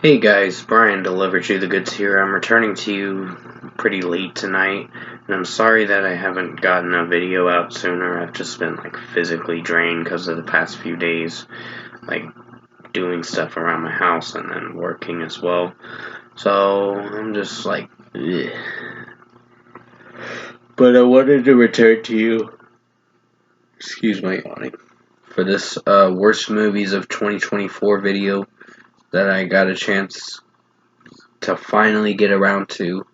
Hey guys, Brian delivered you the goods here. I'm returning to you pretty late tonight, and I'm sorry that I haven't gotten a video out sooner. I've just been physically drained because of the past few days, like doing stuff around my house and then working as well. So I'm just ugh. But I wanted to return to you. Excuse my yawning. For this worst movies of 2024 video that I got a chance to finally get around to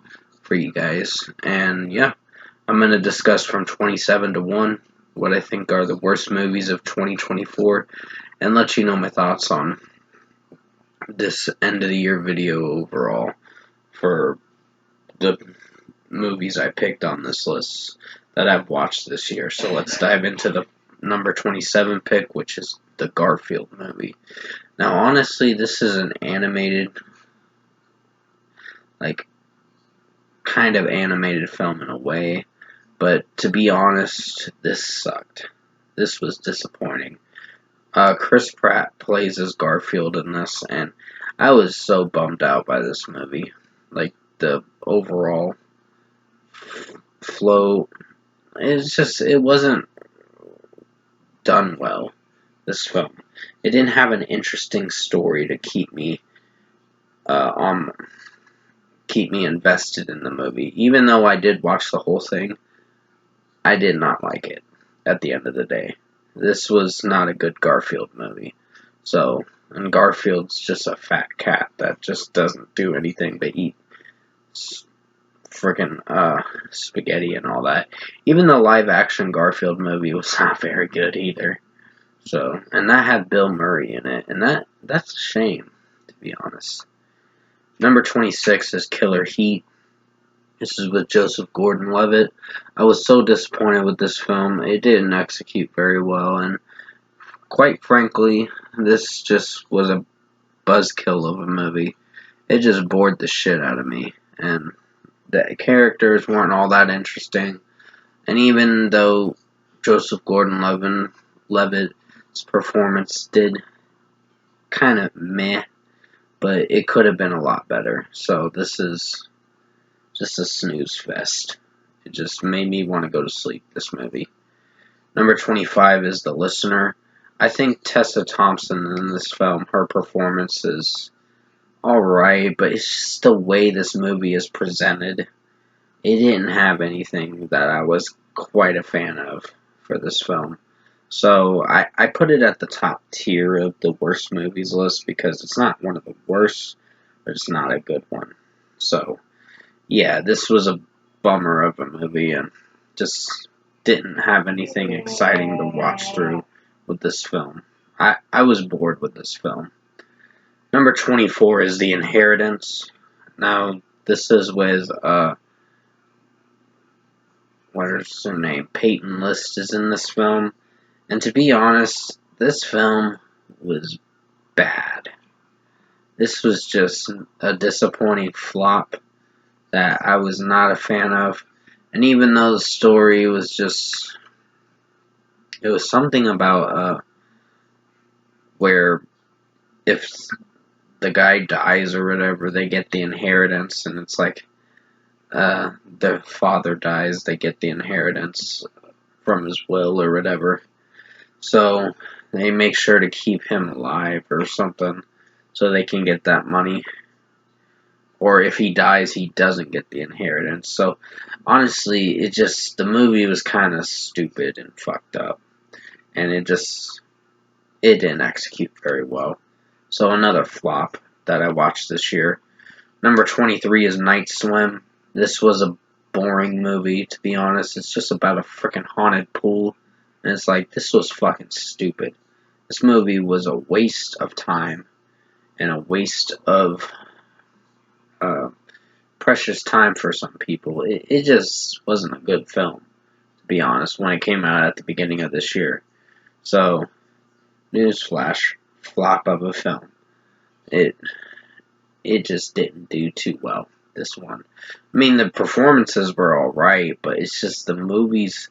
for you guys. And yeah, I'm going to discuss from 27 to 1 what I think are the worst movies of 2024 and let you know my thoughts on this end of the year video overall for the movies I picked on this list that I've watched this year. So let's dive into the number 27 pick, which is the Garfield movie. Now, honestly, this is an animated, kind of animated film in a way, but to be honest, this sucked. This was disappointing. Chris Pratt plays as Garfield in this, and I was so bummed out by this movie. The overall flow, it wasn't done well, this film. It didn't have an interesting story to keep me invested in the movie. Even though I did watch the whole thing, I did not like it at the end of the day. This was not a good Garfield movie. And Garfield's just a fat cat that just doesn't do anything but eat freaking spaghetti and all that. Even the live action Garfield movie was not very good either. And that had Bill Murray in it, and that's a shame, to be honest. Number 26 is Killer Heat. This is with Joseph Gordon-Levitt. I was so disappointed with this film. It didn't execute very well, and quite frankly, this just was a buzzkill of a movie. It just bored the shit out of me, and the characters weren't all that interesting. And even though Joseph Gordon-Levitt's performance did kind of meh, but it could have been a lot better. So this is just a snooze fest. It just made me want to go to sleep, this movie. Number 25 is The Listener. I think Tessa Thompson in this film, her performance is alright, but it's just the way this movie is presented. It didn't have anything that I was quite a fan of for this film. So I put it at the top tier of the worst movies list because it's not one of the worst, but it's not a good one. So yeah, this was a bummer of a movie and just didn't have anything exciting to watch through with this film. I was bored with this film. Number 24 is The Inheritance. Now, this is with, what is her name? Peyton List is in this film. And to be honest, this film was bad. This was just a disappointing flop that I was not a fan of. And even though the story was just, it was something about where if the guy dies or whatever, they get the inheritance, and it's the father dies, they get the inheritance from his will or whatever. So they make sure to keep him alive or something so they can get that money. Or if he dies, he doesn't get the inheritance. So honestly, the movie was kind of stupid and fucked up. And it didn't execute very well. So another flop that I watched this year. Number 23 is Night Swim. This was a boring movie, to be honest. It's just about a freaking haunted pool. And it's this was fucking stupid. This movie was a waste of time. And a waste of precious time for some people. It just wasn't a good film, to be honest, when it came out at the beginning of this year. So, newsflash, flop of a film. It just didn't do too well, this one. I mean, the performances were alright, but it's just the movie's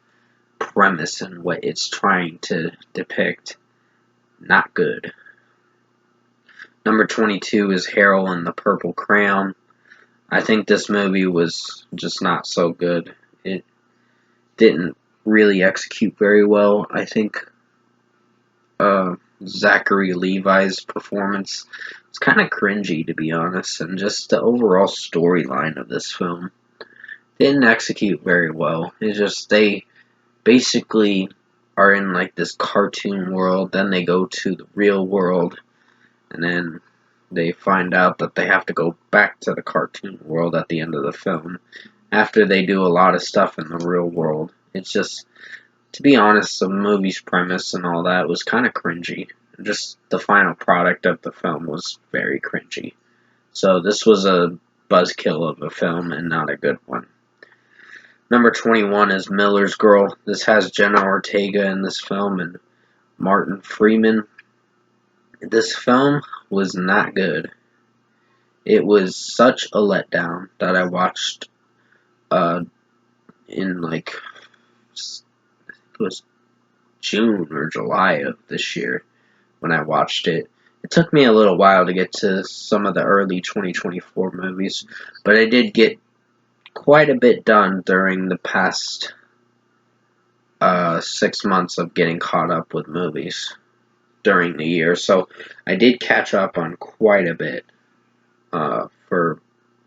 premise and what it's trying to depict, not good. Number 22 is Harold and the Purple Crayon. I think this movie was just not so good. It didn't really execute very well. I think Zachary Levi's performance was kind of cringy, to be honest, and just the overall storyline of this film didn't execute very well. It's just they basically are in like this cartoon world, then they go to the real world, and then they find out that they have to go back to the cartoon world at the end of the film after they do a lot of stuff in the real world. It's just, to be honest, the movie's premise and all that was kind of cringy. Just the final product of the film was very cringy. So this was a buzzkill of a film and not a good one. Number 21 is Miller's Girl. This has Jenna Ortega in this film and Martin Freeman. This film was not good. It was such a letdown that I watched in like, it was June or July of this year when I watched it. It took me a little while to get to some of the early 2024 movies, but I did get quite a bit done during the past 6 months of getting caught up with movies during the year. So I did catch up on quite a bit for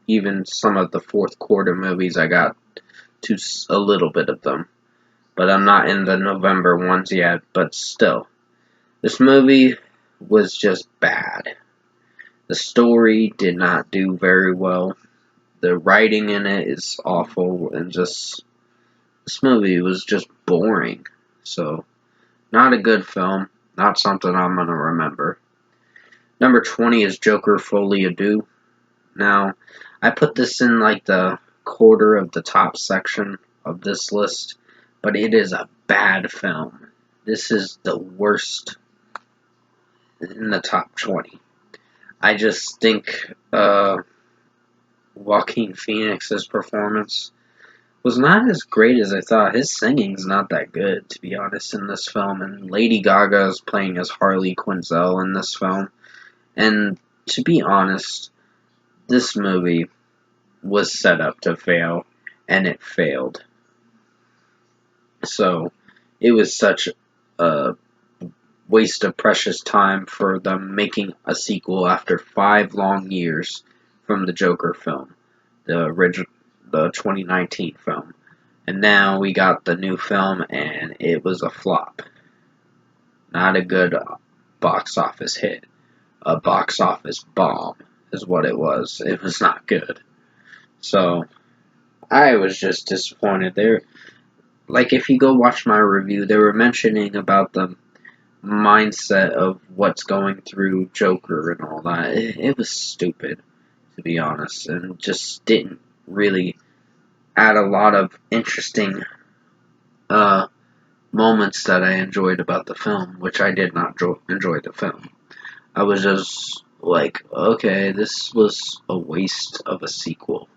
even some of the fourth quarter movies. I got to a little bit of them, but I'm not in the November ones yet. But still, this movie was just bad. The story did not do very well. The writing in it is awful, and just this movie was just boring. So, not a good film. Not something I'm gonna remember. Number 20 is Joker Folie à Deux. Now, I put this in like the quarter of the top section of this list, but it is a bad film. This is the worst in the top 20. I just think Joaquin Phoenix's performance was not as great as I thought. His singing's not that good, to be honest, in this film. And Lady Gaga is playing as Harley Quinzel in this film. And to be honest, this movie was set up to fail, and it failed. So, it was such a waste of precious time for them making a sequel after 5 long years from the Joker film, the 2019 film. And now we got the new film, and it was a flop. Not a good box office hit. A box office bomb is what it was. It was not good. So, I was just disappointed there. Like, if you go watch my review, they were mentioning about the mindset of what's going through Joker and all that. It was stupid, to be honest, and just didn't really add a lot of interesting moments that I enjoyed about the film, which I did not enjoy the film. I was just like, okay, this was a waste of a sequel,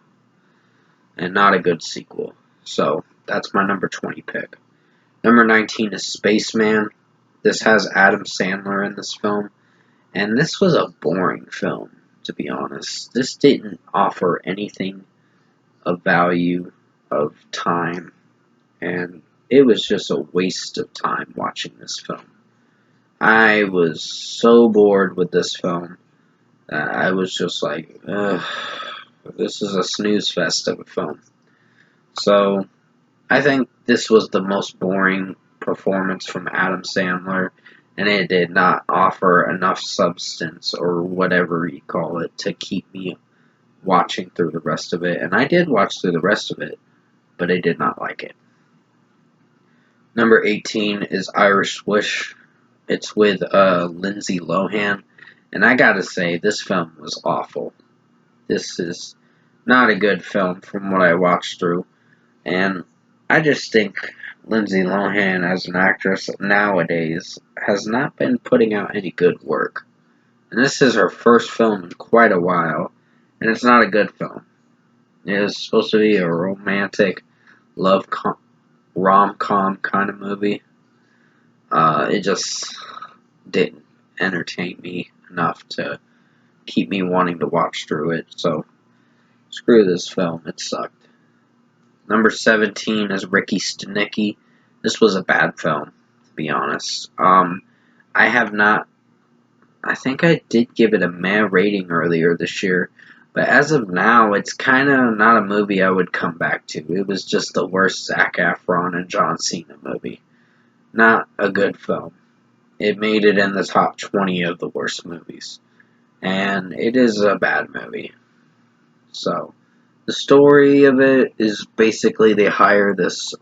and not a good sequel. So, that's my number 20 pick. Number 19 is Spaceman. This has Adam Sandler in this film, and this was a boring film, to be honest. This didn't offer anything of value, of time, and it was just a waste of time watching this film. I was so bored with this film that I was just like, ugh, this is a snooze fest of a film. So, I think this was the most boring performance from Adam Sandler, and it did not offer enough substance, or whatever you call it, to keep me watching through the rest of it. And I did watch through the rest of it, but I did not like it. Number 18 is Irish Wish. It's with Lindsay Lohan, and I gotta say, this film was awful. This is not a good film from what I watched through, and I just think Lindsay Lohan as an actress nowadays has not been putting out any good work. And this is her first film in quite a while, and it's not a good film. It is supposed to be a romantic rom-com kind of movie. It just didn't entertain me enough to keep me wanting to watch through it. So screw this film. It sucked. Number 17 is Ricky Stenicki. This was a bad film, to be honest. I have not. I think I did give it a meh rating earlier this year, but as of now, it's kind of not a movie I would come back to. It was just the worst Zac Efron and John Cena movie. Not a good film. It made it in the top 20 of the worst movies, and it is a bad movie. So, the story of it is basically they hire this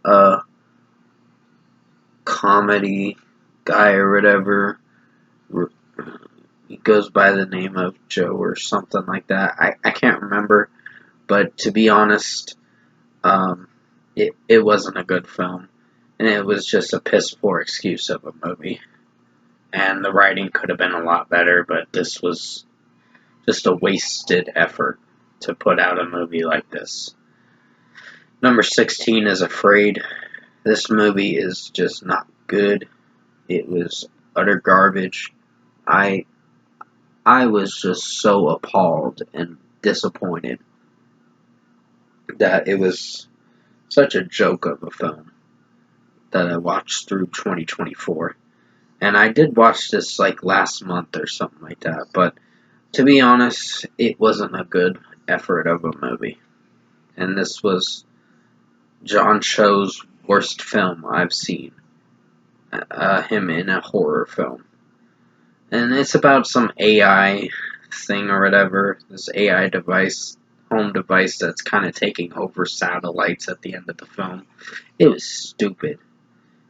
comedy guy or whatever. He goes by the name of Joe or something like that. I can't remember, but to be honest, it wasn't a good film, and it was just a piss poor excuse of a movie. And the writing could have been a lot better, but this was just a wasted effort to put out a movie like this. Number 16 is Afraid. This movie is just not good. It was utter garbage. I was just so appalled and disappointed that it was such a joke of a film that I watched through 2024. And I did watch this like last month or something like that, but to be honest, it wasn't a good effort of a movie. And this was John Cho's worst film I've seen. Him in a horror film. And it's about some AI thing or whatever, this AI device, home device that's kind of taking over satellites at the end of the film. It was stupid.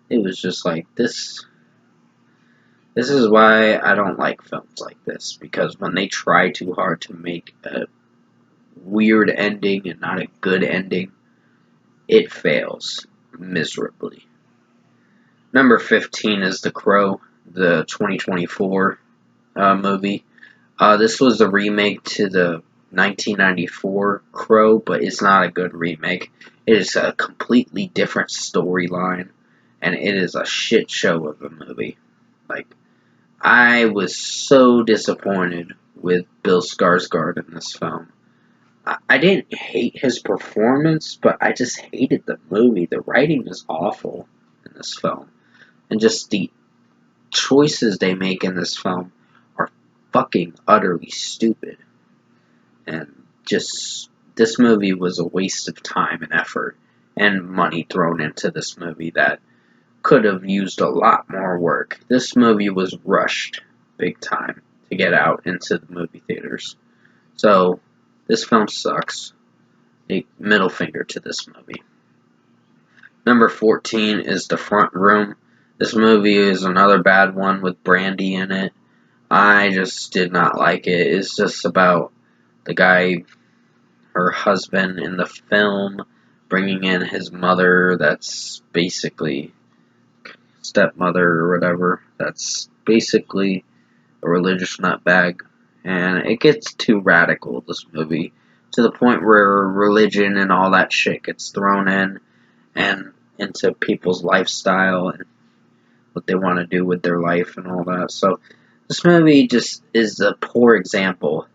It was just like, this is why I don't like films like this, because when they try too hard to make a weird ending and not a good ending, it fails miserably. Number 15 is The Crow, the 2024 movie. This was a remake to the 1994 Crow, but it's not a good remake. It is a completely different storyline, and it is a shit show of a movie. Like, I was so disappointed with Bill Skarsgård in this film. I didn't hate his performance, but I just hated the movie. The writing is awful in this film, and just the choices they make in this film are fucking utterly stupid. And just, this movie was a waste of time and effort and money thrown into this movie that could have used a lot more work. This movie was rushed big time to get out into the movie theaters. So, this film sucks. A middle finger to this movie. Number 14 is The Front Room. This movie is another bad one with Brandy in it. I just did not like it. It's just about the guy, her husband in the film, bringing in his mother that's basically stepmother or whatever. That's basically a religious nutbag. And it gets too radical, this movie, to the point where religion and all that shit gets thrown in and into people's lifestyle and what they want to do with their life and all that. So this movie just is a poor example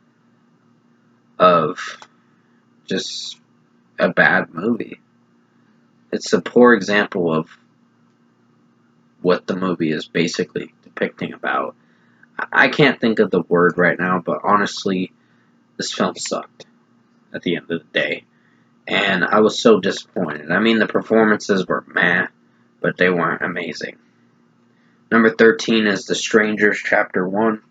of just a bad movie. It's a poor example of what the movie is basically depicting about. I can't think of the word right now, but honestly, this film sucked at the end of the day. And I was so disappointed. I mean, the performances were meh, but they weren't amazing. Number 13 is The Strangers Chapter 1.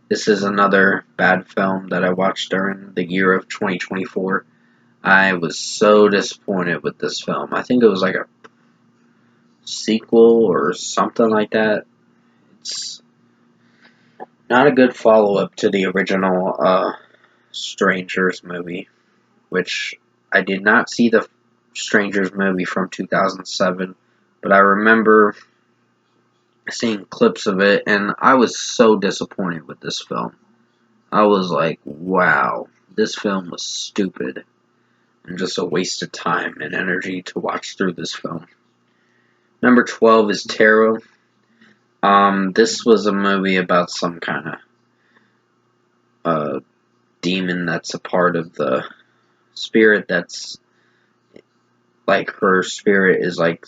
This is another bad film that I watched during the year of 2024. I was so disappointed with this film. I think it was like a sequel or something like that. It's not a good follow-up to the original Strangers movie, which I did not see the Strangers movie from 2007, but I remember seeing clips of it, and I was so disappointed with this film. I was like, wow, this film was stupid, and just a waste of time and energy to watch through this film. Number 12 is Tarot. This was a movie about some kind of a demon that's a part of the spirit that's like her spirit is like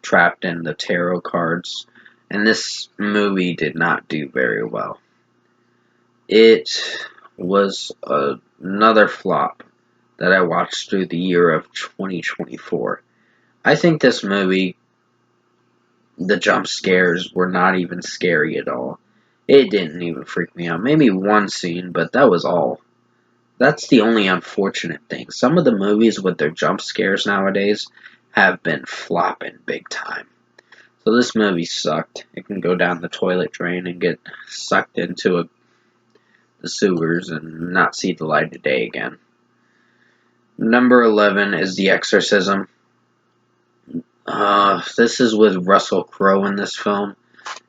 trapped in the tarot cards. And this movie did not do very well. It was another flop that I watched through the year of 2024. I think this movie, the jump scares were not even scary at all. It didn't even freak me out. Maybe one scene, but that was all. That's the only unfortunate thing. Some of the movies with their jump scares nowadays have been flopping big time. So this movie sucked. It can go down the toilet drain and get sucked into the sewers and not see the light of day again. Number 11 is The Exorcism. This is with Russell Crowe in this film,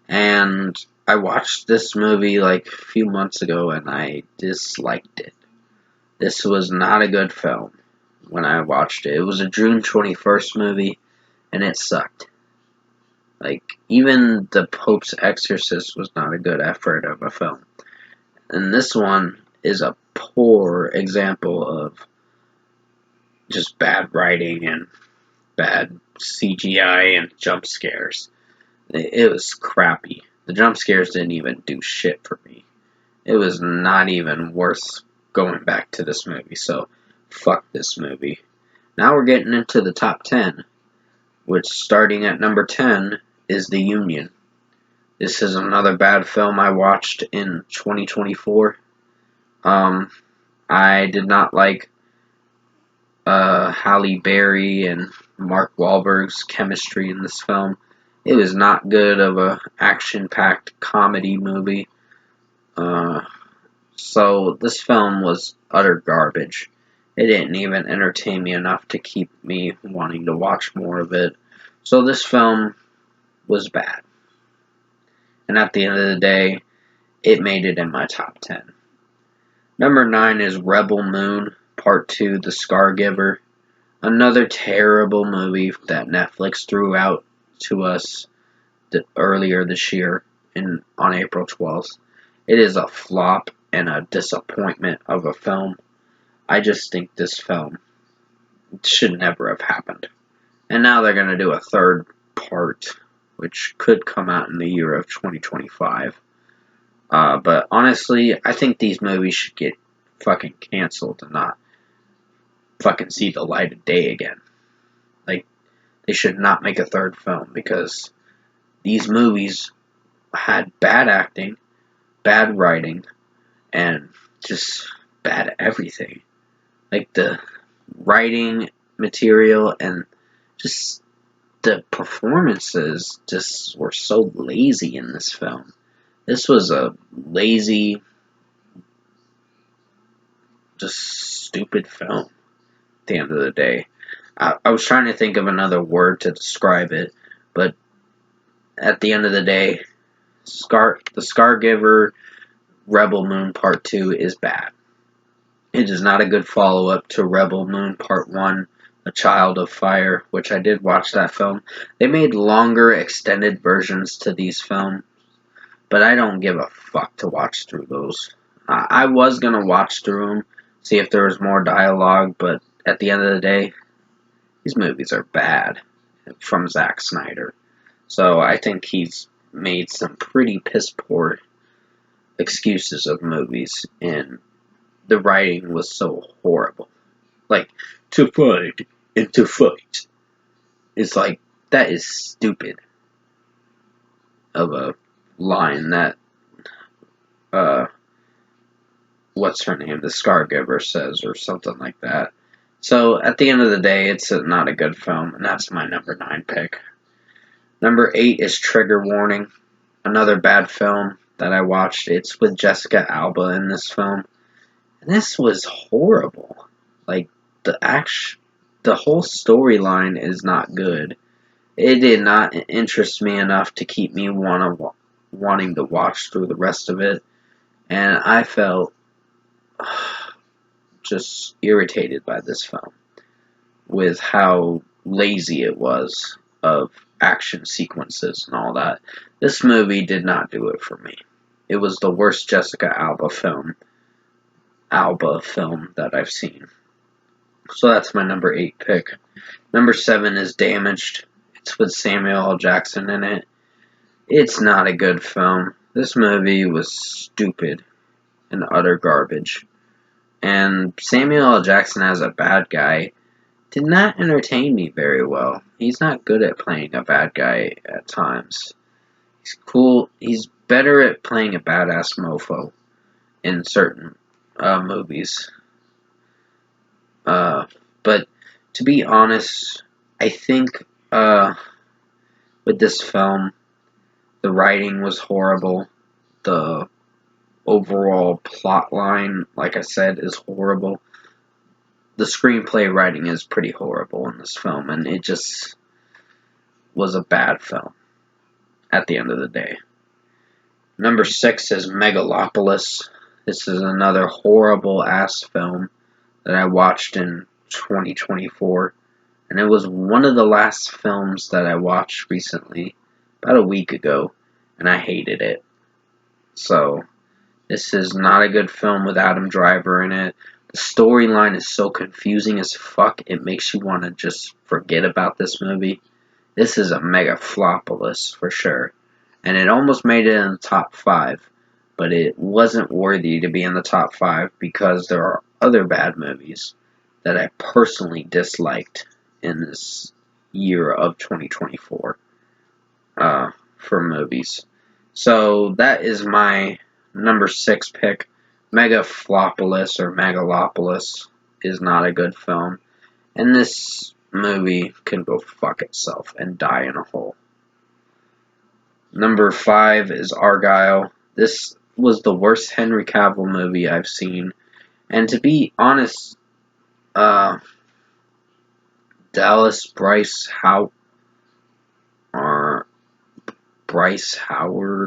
and I watched this movie like a few months ago and I disliked it. This was not a good film when I watched it. It was a June 21st movie and it sucked. Like, even The Pope's Exorcist was not a good effort of a film. And this one is a poor example of just bad writing and bad CGI and jump scares. It was crappy. The jump scares didn't even do shit for me. It was not even worth going back to this movie, so fuck this movie. Now we're getting into the top 10, which starting at number 10 is The Union. This is another bad film I watched in 2024. I did not like Halle Berry and Mark Wahlberg's chemistry in this film. It was not good of a action-packed comedy movie. So this film was utter garbage. It didn't even entertain me enough to keep me wanting to watch more of it. So this film was bad. And at the end of the day, it made it in my top 10. Number 9 is Rebel Moon, Part 2, The Scargiver. Another terrible movie that Netflix threw out to us earlier this year on April 12th. It is a flop and a disappointment of a film. I just think this film should never have happened. And now they're going to do a third part, which could come out in the year of 2025. But honestly, I think these movies should get fucking canceled and not fucking see the light of day again. Like, they should not make a third film because these movies had bad acting, bad writing, and just bad everything. Like, the writing material and just the performances just were so lazy in this film. This was a lazy, just stupid film at the end of the day. I was trying to think of another word to describe it, but at the end of the day, The Scargiver Rebel Moon Part 2 is bad. It is not a good follow-up to Rebel Moon Part 1, A Child of Fire, which I did watch that film. They made longer, extended versions to these films, but I don't give a fuck to watch through those. I was going to watch through them, see if there was more dialogue, but at the end of the day, these movies are bad from Zack Snyder. So I think he's made some pretty piss-poor excuses of movies, and the writing was so horrible. Like, to fight and to fight. It's like, that is stupid of a line that, what's her name, the Scargiver says, or something like that. So, at the end of the day, it's not a good film, and that's my number 9 pick. Number 8 is Trigger Warning, another bad film that I watched. It's with Jessica Alba in this film. And this was horrible. Like, the whole storyline is not good. It did not interest me enough to keep me wanting to watch through the rest of it. And I felt just irritated by this film with how lazy it was of action sequences and all that. This movie did not do it for me. It was the worst Jessica Alba film Alba film that I've seen. So that's my number 8 pick. Number 7 is Damaged. It's with Samuel L. Jackson in it. It's not a good film. This movie was stupid and utter garbage. And Samuel L. Jackson as a bad guy did not entertain me very well. He's not good at playing a bad guy at times. He's cool. He's better at playing a badass mofo in certain movies. But to be honest, I think with this film, the writing was horrible. The overall plot line, like I said, is horrible. The screenplay writing is pretty horrible in this film, and it just was a bad film at the end of the day. Number 6 is Megalopolis. This is another horrible ass film that I watched in 2024, and it was one of the last films that I watched recently, about a week ago, and I hated it. So, this is not a good film with Adam Driver in it. The storyline is so confusing as fuck, it makes you want to just forget about this movie. This is a mega flopolis for sure. And it almost made it in the top 5, but it wasn't worthy to be in the top 5 because there are other bad movies that I personally disliked in this year of 2024 for movies. So that is my number 6 pick. Megaflopolis or Megalopolis is not a good film. And this movie can go fuck itself and die in a hole. Number 5 is Argylle. This was the worst Henry Cavill movie I've seen. And to be honest, Dallas Bryce Howard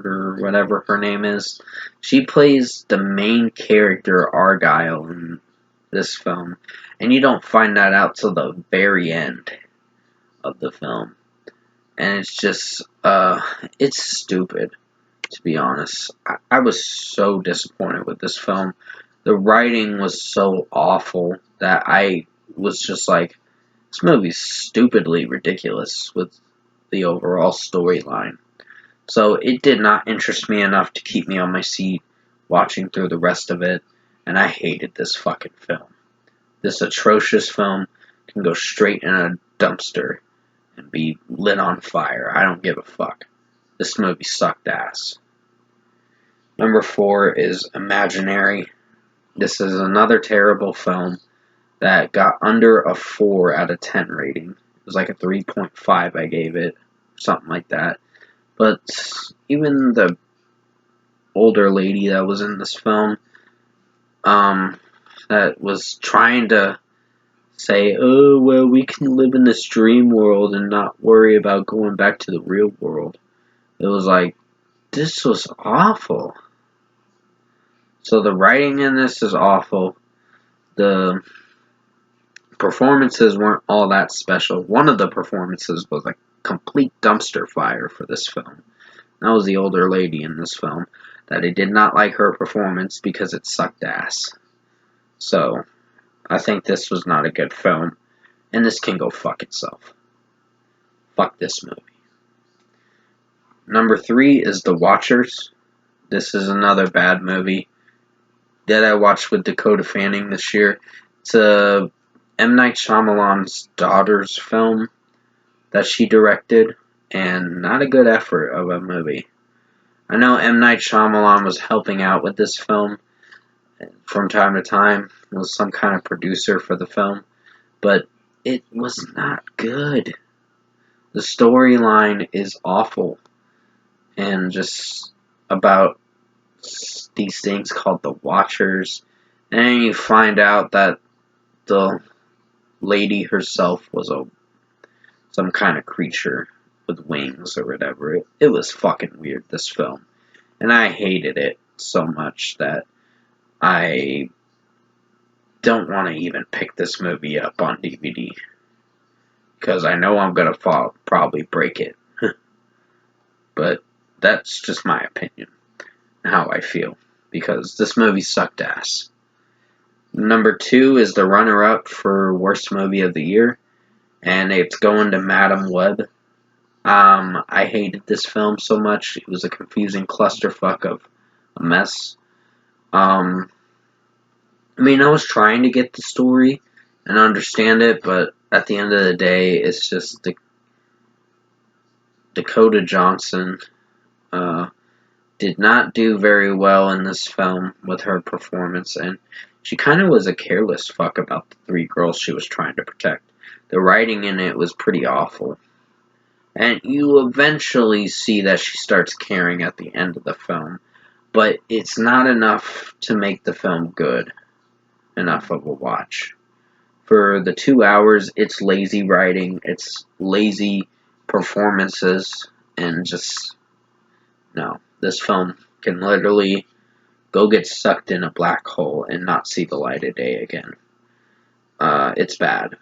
or whatever her name is. She plays the main character Argylle in this film, and you don't find that out till the very end of the film. And it's just, it's stupid, to be honest. I was so disappointed with this film. The writing was so awful that I was just like, this movie's stupidly ridiculous with the overall storyline. So it did not interest me enough to keep me on my seat watching through the rest of it, and I hated this fucking film. This atrocious film can go straight in a dumpster and be lit on fire. I don't give a fuck. This movie sucked ass. Number 4 is Imaginary. This is another terrible film that got under a 4 out of 10 rating. It was like a 3.5 I gave it, something like that. But even the older lady that was in this film, that was trying to say, oh, well, we can live in this dream world and not worry about going back to the real world. It was like, this was awful. So the writing in this is awful. The performances weren't all that special. One of the performances was a complete dumpster fire for this film. That was the older lady in this film, that I did not like her performance because it sucked ass. So, I think this was not a good film, and this can go fuck itself. Fuck this movie. Number 3 is The Watchers. This is another bad movie that I watched with Dakota Fanning this year. It's a M. Night Shyamalan's daughter's film that she directed, and not a good effort of a movie. I know M. Night Shyamalan was helping out with this film from time to time, was some kind of producer for the film, but it was not good. The storyline is awful, and just about these things called the Watchers, and then you find out that the lady herself was some kind of creature with wings or whatever. It was fucking weird, this film, and I hated it so much that I don't want to even pick this movie up on DVD, because I know I'm going to probably break it. But that's just my opinion, how I feel, because this movie sucked ass. Number 2 is the runner-up for worst movie of the year, and it's going to Madam Web. I hated this film so much. It was a confusing clusterfuck of a mess. I mean, I was trying to get the story and understand it, but at the end of the day, it's just Dakota Johnson did not do very well in this film with her performance, and she kind of was a careless fuck about the 3 girls she was trying to protect. The writing in it was pretty awful. And you eventually see that she starts caring at the end of the film, but it's not enough to make the film good enough of a watch. For the 2 hours, it's lazy writing, it's lazy performances, and just, no. This film can literally go get sucked in a black hole and not see the light of day again. It's bad.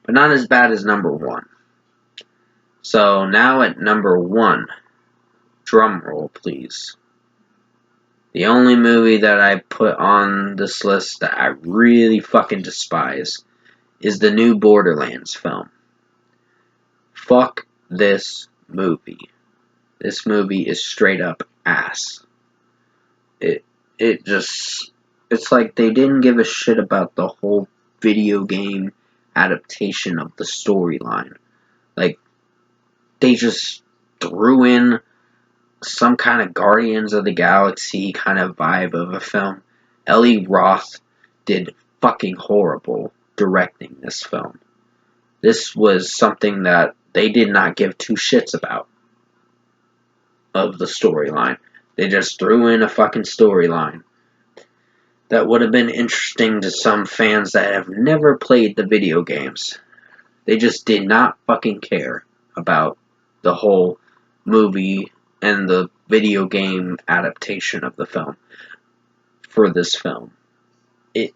But not as bad as number 1. So now at number 1, drum roll please. The only movie that I put on this list that I really fucking despise is the new Borderlands film. Fuck this movie. This movie is straight up ass. It's like they didn't give a shit about the whole video game adaptation of the storyline. Like, they just threw in some kind of Guardians of the Galaxy kind of vibe of a film. Eli Roth did fucking horrible directing this film. This was something that they did not give 2 shits about of the storyline. They just threw in a fucking storyline that would have been interesting to some fans that have never played the video games. They just did not fucking care about the whole movie and the video game adaptation of the film for this film. It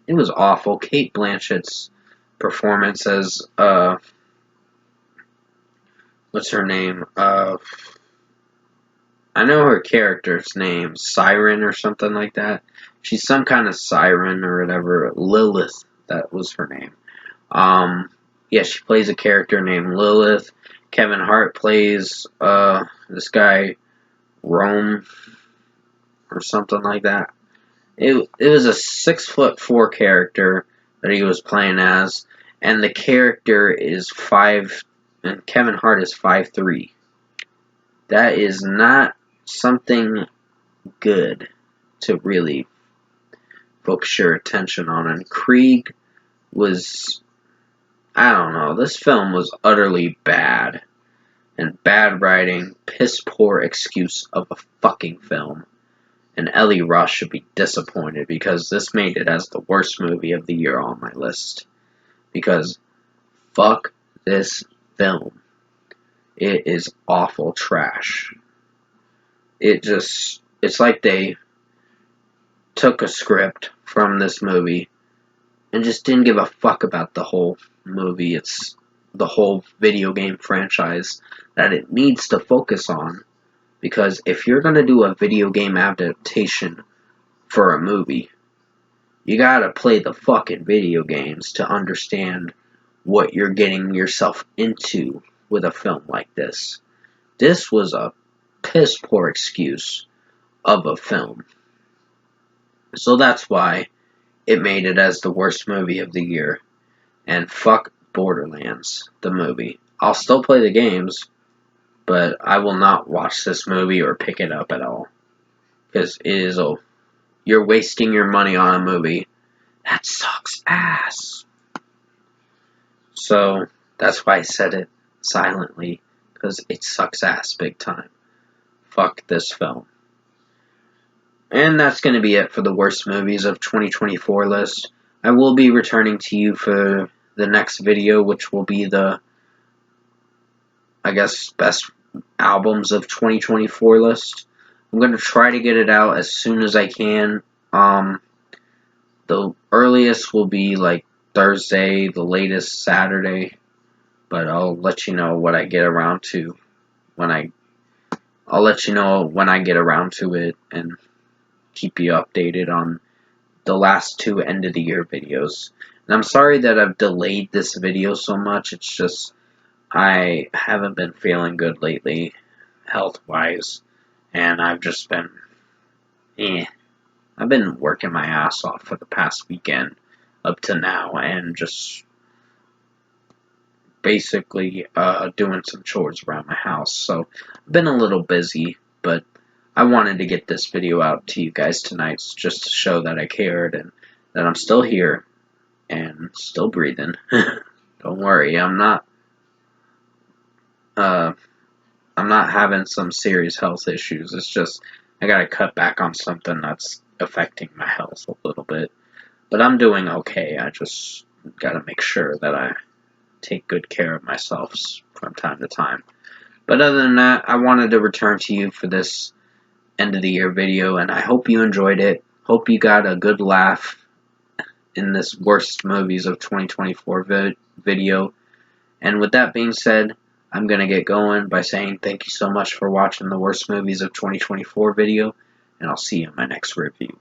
was awful. Cate Blanchett's performance as what's her name? I know her character's name, Siren or something like that. She's some kind of siren or whatever. Lilith, that was her name. Yeah, she plays a character named Lilith. Kevin Hart plays this guy Rome or something like that. It was a 6'4" character that he was playing as, and the character is 5, and Kevin Hart is 5'3". That is not something good to really focus your attention on. And Krieg was, I don't know, this film was utterly bad. And bad writing, piss poor excuse of a fucking film. And Eli Roth should be disappointed because this made it as the worst movie of the year on my list. Because fuck this film. It is awful trash. It's like they took a script from this movie and just didn't give a fuck about the whole movie. It's the whole video game franchise that it needs to focus on. Because if you're going to do a video game adaptation for a movie, you gotta play the fucking video games to understand what you're getting yourself into with a film like this. This was a piss poor excuse of a film. So that's why it made it as the worst movie of the year. And fuck Borderlands, the movie. I'll still play the games, but I will not watch this movie or pick it up at all. Because you're wasting your money on a movie that sucks ass. So that's why I said it silently, because it sucks ass big time. Fuck this film. And that's going to be it for the worst movies of 2024 list. I will be returning to you for the next video, which will be the, I guess, best albums of 2024 list. I'm going to try to get it out as soon as I can. The earliest will be like Thursday, the latest Saturday. But I'll let you know what I get around to I'll let you know when I get around to it and keep you updated on the last 2 end of the year videos. And I'm sorry that I've delayed this video so much. It's just I haven't been feeling good lately, health-wise, and I've just been, I've been working my ass off for the past weekend up to now, and just basically doing some chores around my house. So I've been a little busy, but I wanted to get this video out to you guys tonight just to show that I cared and that I'm still here and still breathing. Don't worry, I'm not having some serious health issues. It's just I gotta cut back on something that's affecting my health a little bit. But I'm doing okay. I just gotta make sure that I take good care of myself from time to time. But other than that, I wanted to return to you for this end of the year video, and I hope you enjoyed it. Hope you got a good laugh in this worst movies of 2024 video. And with that being said, I'm going to get going by saying thank you so much for watching the worst movies of 2024 video, and I'll see you in my next review.